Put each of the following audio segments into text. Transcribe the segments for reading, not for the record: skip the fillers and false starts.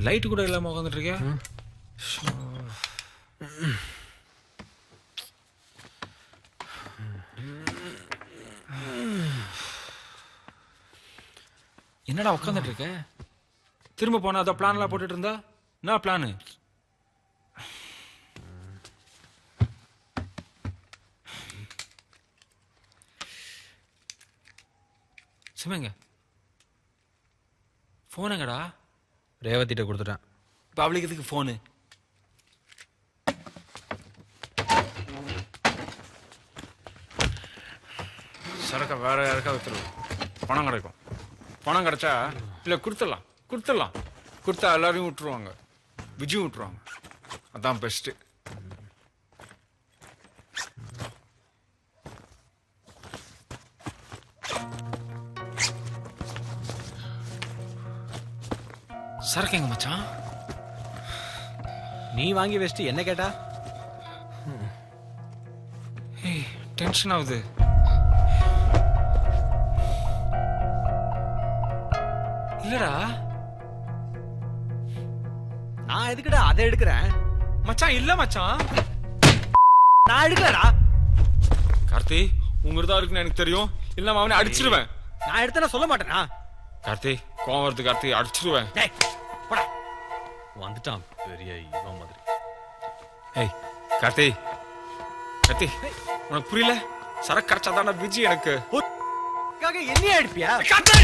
Light கூட இல்லாம உட்காந்துட்டு இருக்கியா? என்னடா உட்காந்துட்டு இருக்க? திரும்ப போனா அதோ பிளான்லாம் போட்டுட்டு இருந்தா என்ன பிளானு? சிவங்க போன் எங்கடா? ரேவதிட்ட கொடுத்துட்டேன். இப்போ அவளுக்கு எதுக்கு ஃபோனு? சரக்க வேற யாருக்கா வித்துருவோம், பணம் கிடைக்கும். பணம் கிடைச்சா இல்லை கொடுத்துடலாம் கொடுத்தா எல்லாரையும் விட்டுருவாங்க, விஜயும் விட்டுருவாங்க. அதான் பெஸ்ட்டு. சரக்கு எங்க மச்சான்? நீ வாங்கி வச்சுட்டு என்ன கேட்டா? ஏய் டென்ஷன் ஆகுது. இல்லடா நான் எதுக்குடா அதை எடுக்கிறேன்? மச்சான் இல்ல மச்சான், நான் எடுக்கலடா. கார்த்தி உங்கதான் இருக்குன்னு எனக்கு தெரியும். இல்ல அவனை அடிச்சிருவேன். நான் எடுத்தா சொல்ல மாட்டேனா? கார்த்தி கோவம் வருது கார்த்தி, அடிச்சிருவேன். வந்துட்டான் பெரிய இவன் மாதிரி. ஏய் கார்த்தி கார்த்தி உனக்கு புரியல? சரக்கு கிடைச்சாதான விஜய் எனக்கு. என்னையா எடுப்பியா? கார்த்தி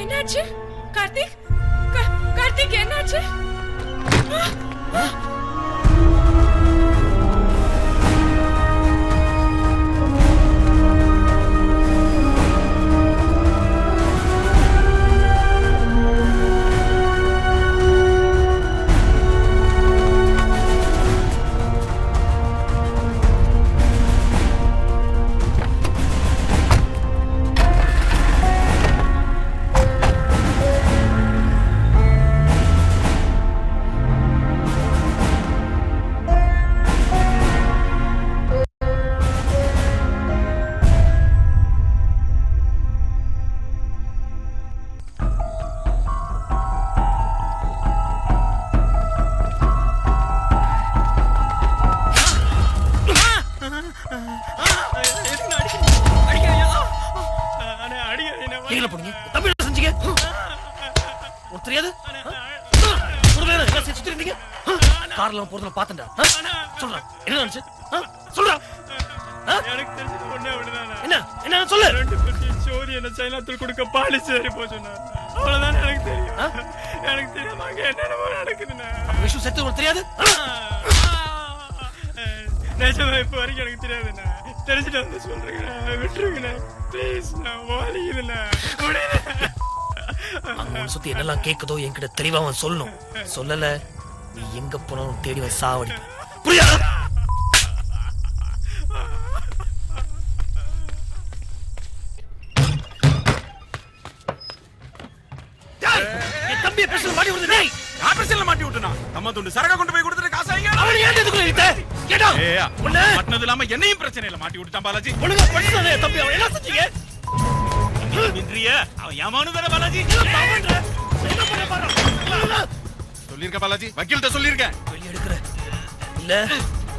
என்னாச்சு? கார்த்திக் கார்த்திக் என்னாச்சு? கார்ல போறதுல பாத்தண்டா. சொல்றா என்ன நினைச்சு? சொல்றா. எனக்கு தெரிஞ்சது ஒண்ணே ஒண்ணுதானே. என்ன சொல்லு. ரெண்டு பத்தி சோரி என்ன சைனாத்துல கொடுக்க பாலிசி ஏறி போச்சுனா அவ்வளவுதான் எனக்கு தெரியும். எனக்கு தெரியாம அங்க என்னென்னமோ நடக்குதுண்ணா. விஷயம் செத்து உனக்கு தெரியாது? நிஜமா இப்ப வரைக்கும் எனக்கு தெரியாதுண்ணா. தெரிஞ்சுட்டு வந்து சொல்றேங்கண்ணா, விட்டுருங்கண்ணா ப்ளீஸ்ண்ணா, வாலிக்குதுண்ணா. அங்க சுத்தி என்னெல்லாம் கேக்குதோ என்கிட்ட தெளிவா அவன் சொல்லணும். சொல்லல நீ எங்க போனாலும் தேடி வந்து சாவடி. புரியாதா? தம்பியை பிரச்சனை மாட்டி விடுது. பிரச்சனை மாட்டி விட்டுனா நம்ம துண்டு சரக கொண்டு போய் கொடுத்துட்டு காசு வாங்க. அவன் ஏன் எதுக்குள்ள இழுத்த? கேட்டா? ஏய் மாட்டினது இல்லாம என்னையும் பிரச்சனையில மாட்டி விட்டுட்டான் பாலாஜி. ஒழுங்கா படிச்சானே தம்பி, அவன் என்ன செஞ்சீங்க? அவன் ஏமானு தானே பாலாஜி. என்ன பண்ண பாரு. சொல்லிருக்க பாலாஜி, வக்கீல்கிட்ட சொல்லிருக்கேன். வெளிய எடுக்கிற இல்ல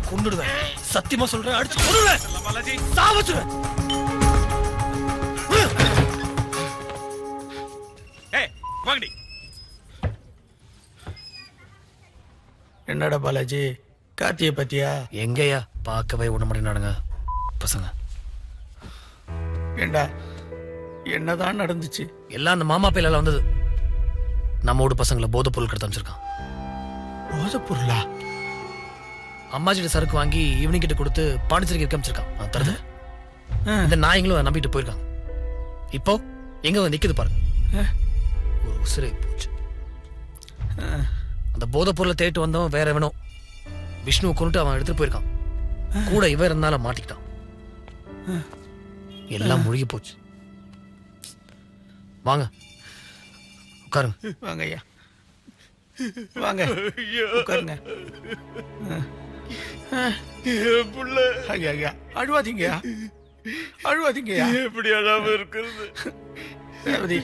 கொன்னுடுவேன். சத்தியமா சொல்றேன், அடிச்சு கொன்னுடுவேன் பாலாஜி. சாவச்சுவேன். ஏய் வாங்கடி. என்னடா பாலாஜி, கார்த்திய பத்தியா? எங்கயா பார்க்கவே விட மாட்டேங்கிறானுங்க பசங்க. ஏண்டா என்னதான் நடந்துச்சு? எல்லாம் அந்த மாமா பையில வந்தது. நம்ம வீடு பசங்களை போதைப் பொருள் கடத்த அமைச்சிருக்கான். போதைப் பொருளா? அம்மாச்சிட்ட சரக்கு வாங்கி ஈவினிங் கிட்ட கொடுத்து பாண்டிச்சேரிக்கு இருக்க அமைச்சிருக்கான். தருது இந்த நாயங்களும் அதை நம்பிட்டு போயிருக்காங்க. இப்போ எங்க வந்து நிக்குது பாருங்க. ஒரு உசிரை போச்சு. அந்த போதைப் பொருளை தேடிட்டு வந்தவன் வேற வேணும். விஷ்ணுவை கொண்டுட்டு அவன் எடுத்துட்டு போயிருக்கான். கூட இவன் இருந்தாலும் மாட்டிக்கிட்டான். எல்லாம் முழுகி போச்சு. வாங்க உட்காருங்க. வாங்க ஐயா, வாங்க உட்காருங்க. ஐயா ஐயா அழுவாதீங்கயா, அழுவாதீங்கயா. எப்படி அழாம இருக்கிறது? ரேவதி,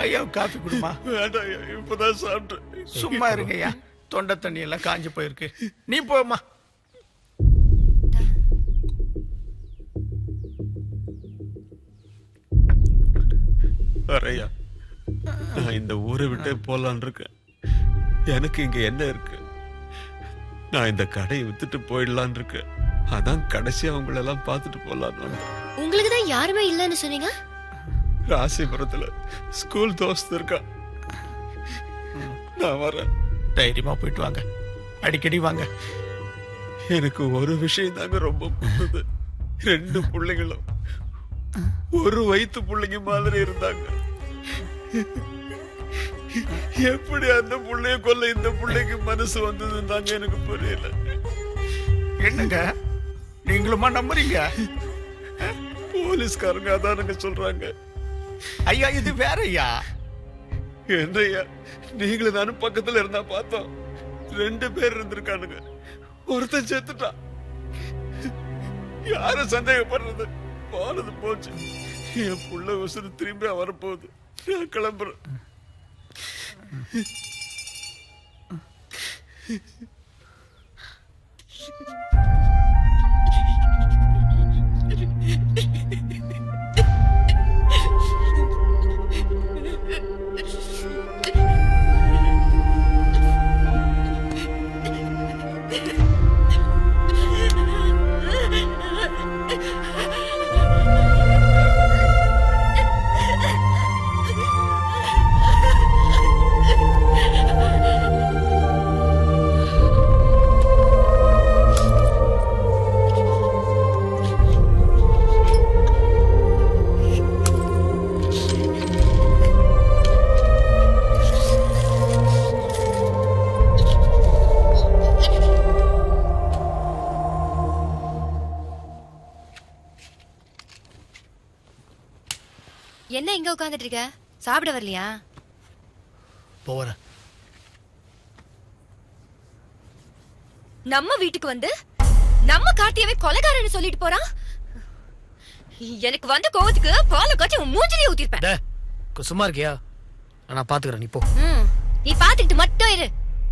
ஐயா காஃபி குடுமா. வேண்டாம், இப்பதான் சாப்பிட்டேன். சும்மா இருங்க ஐயா, தொண்டை தண்ணி எல்லாம் காஞ்சு போயிருக்கு. நீ போமா. வரையா, நான் இந்த ஊரை விட்டே போலான் இருக்கேன். எனக்கு இங்க என்ன இருக்கு? நான் இந்த கடையை வித்துட்டு போயிடலான் இருக்கேன். அதான் கடைசியா அவங்களெல்லாம் பார்த்துட்டு போலான்னு வந்தேன். உங்களுக்கு தான் யாருமே இல்லைன்னு சொன்னீங்க. ராசிபுரத்துல ஸ்கூல் தோஸ்து இருக்கா, நான் வரேன். தைரியமா போயிட்டு வாங்க, அடிக்கடி வாங்க. எனக்கு ஒரு விஷயம் தாங்க ரொம்ப பிடிச்சது. 2 பிள்ளைங்களும் ஒரு வயிற்று பிள்ளைங்க மாதிரி இருந்தாங்க. எப்படி அந்த பிள்ளைய கொல்ல இந்த பிள்ளைக்கு மனசு வந்ததுன்னு எனக்கு புரியல. என்னங்க நீங்களுமா நம்புறீங்க? போலீஸ்காரங்க அதானுங்க சொல்றாங்க. ஐயா இது வேற ஐயா. என்னையா, நீங்களும் நானும் பக்கத்துல இருந்தா பார்த்தோம். 2 பேர் இருந்திருக்கானுங்க, ஒருத்தன் செத்துட்டான். யார சந்தேகப்படுறது? போனது போச்சு. என் புள்ள உசுறு திரும்பி வரப்போகுது. நான் கிளம்புறேன். என்ன இங்க உட்கார்ந்துட்டு இருக்க? சாப்பிட வரலையா? போறேன். நம்ம வீட்டுக்கு வந்து நம்ம கார்த்தியவே கொலைகாரன்னு சொல்லிட்டு போறான். எனக்கு வந்த கோவத்துக்கு பாலை காய்ச்சி உன் மூஞ்சிலே ஊத்திருப்பேன். சும்மா இருக்கியா? நான் பாத்துக்கிறேன், நீ போ. நீ பாத்துக்கிட்டு மட்டும் இரு,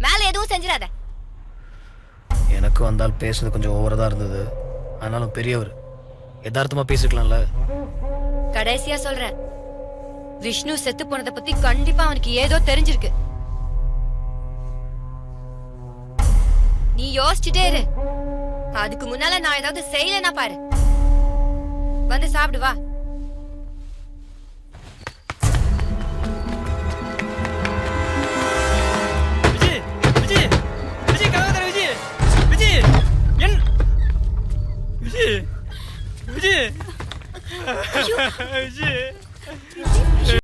மேல எதுவும் செஞ்சிடாத. எனக்கு வந்தால் பேசுறது கொஞ்சம் ஓவரா தான் இருந்தது. ஆனாலும் பெரியவர் யதார்த்தமா பேசிக்கலாம்ல. கடைசியா சொல்றேன், விஷ்ணு செத்து போனதை பத்தி கண்டிப்பா அவனுக்கு ஏதோ தெரிஞ்சிருக்கு. நீ யோசிச்சுட்டே இரு. அதுக்கு முன்னால நான் ஏதாவது செய்யலன்னா பாரு. வந்து சாப்பிடு வா.